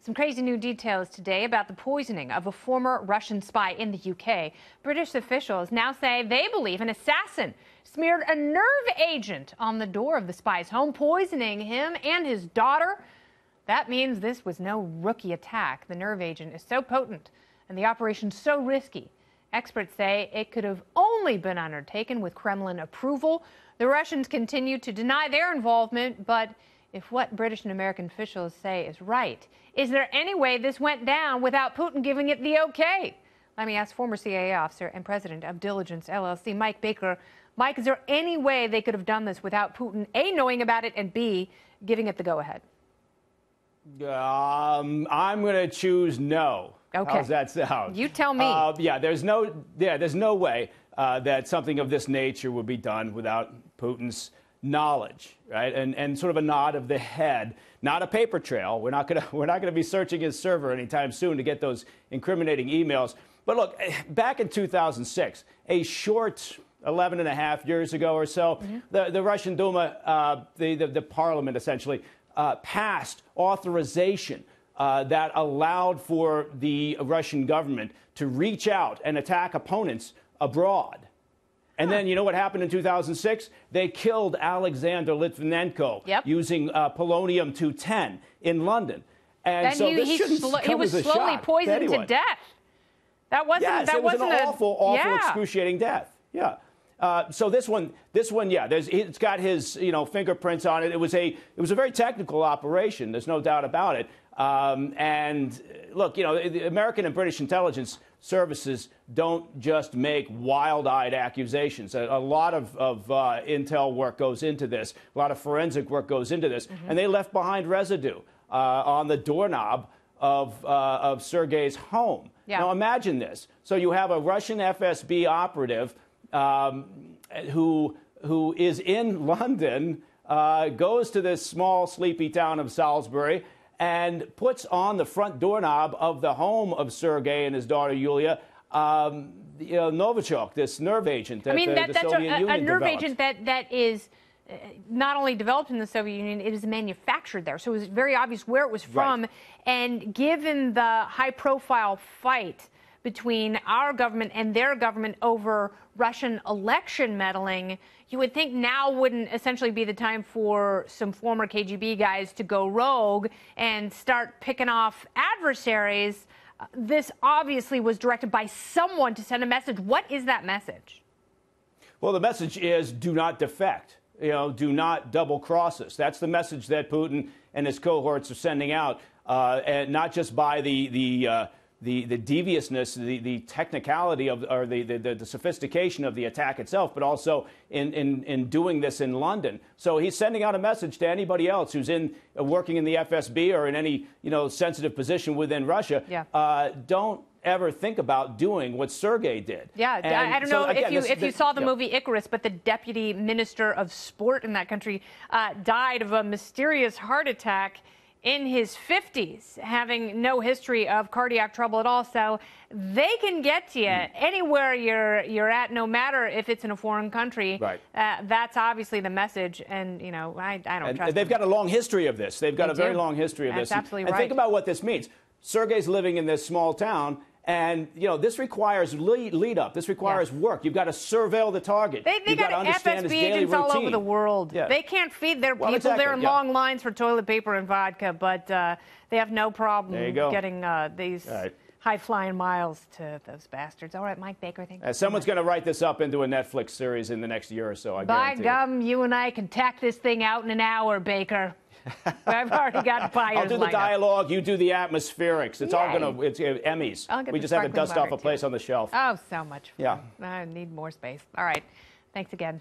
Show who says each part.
Speaker 1: Some crazy new details today about the poisoning of a former Russian spy in the UK. British officials now say they believe an assassin smeared a nerve agent on the door of the spy's home, poisoning him and his daughter. That means this was no rookie attack. The nerve agent is so potent and the operation so risky. Experts say it could have only been undertaken with Kremlin approval. The Russians continue to deny their involvement, but if what British and American officials say is right, is there any way this went down without Putin giving it the okay? Let me ask former CIA officer and president of Diligence LLC, Mike Baker. Mike, is there any way they could have done this without Putin, A, knowing about it, and B, giving it the go-ahead?
Speaker 2: I'm going to choose no.
Speaker 1: Okay.
Speaker 2: How's that sound?
Speaker 1: You tell me.
Speaker 2: There's no way that something of this nature would be done without Putin's knowledge, right? And sort of a nod of the head, not a paper trail. We're not gonna be searching his server anytime soon to get those incriminating emails. But look, back in 2006, a short 11 and a half years ago or so, the Russian Duma, the parliament essentially, passed authorization that allowed for the Russian government to reach out and attack opponents abroad. And then you know what happened in 2006? They killed Alexander Litvinenko using polonium-210 in London. And so this shouldn't come as a shock.
Speaker 1: He was slowly poisoned to death. That wasn't.
Speaker 2: Yes,
Speaker 1: that
Speaker 2: it was
Speaker 1: wasn't
Speaker 2: an awful, excruciating death. Yeah. So this one, yeah, it's got his, fingerprints on it. It was a very technical operation. There's no doubt about it. And look, the American and British intelligence services don't just make wild-eyed accusations. A lot of intel work goes into this. A lot of forensic work goes into this. And they left behind residue on the doorknob of Sergei's home. Yeah. Now imagine this. So you have a Russian FSB operative who is in London, goes to this small, sleepy town of Salisbury, and puts on the front doorknob of the home of Sergei and his daughter Yulia, Novichok, this nerve agent that the Soviet Union
Speaker 1: a nerve
Speaker 2: developed.
Speaker 1: agent that is not only developed in the Soviet Union, it is manufactured there. So it was very obvious where it was from. Right. And given the high-profile fight between our government and their government over Russian election meddling, you would think now wouldn't essentially be the time for some former KGB guys to go rogue and start picking off adversaries. This obviously was directed by someone to send a message. What is that message?
Speaker 2: Well, the message is do not defect. Do not double cross us. That's the message that Putin and his cohorts are sending out, and not just by the deviousness, the technicality of, or the sophistication of the attack itself, but also in doing this in London. So he's sending out a message to anybody else who's working in the FSB or in any sensitive position within Russia. Yeah. Don't ever think about doing what Sergei did.
Speaker 1: Yeah, I don't know if you saw the movie Icarus, but the deputy minister of sport in that country died of a mysterious heart attack in his 50s, having no history of cardiac trouble at all. So they can get to you anywhere you're at, no matter if it's in a foreign country. Right. That's obviously the message. And, I don't trust
Speaker 2: They've got a long history of this. They've got a very long history of this.
Speaker 1: That's absolutely right.
Speaker 2: And think about what this means. Sergei's living in this small town. And, this requires lead up. This requires work. You've got to surveil the target.
Speaker 1: You've got to understand his daily routine. All over the world. Yeah. They can't feed their people. Exactly. They're in long lines for toilet paper and vodka, but they have no problem getting these high-flying miles to those bastards. All right, Mike Baker, thank you.
Speaker 2: Someone's going to write this up into a Netflix series in the next year or so, I guarantee.
Speaker 1: By gum, you and I can tack this thing out in an hour, Baker. I've already got buyers.
Speaker 2: I'll do the dialogue. You do the atmospherics. It's all it's Emmys. We just have to dust off a place on the shelf.
Speaker 1: Oh, so much fun.
Speaker 2: Yeah.
Speaker 1: I need more space. All right. Thanks again.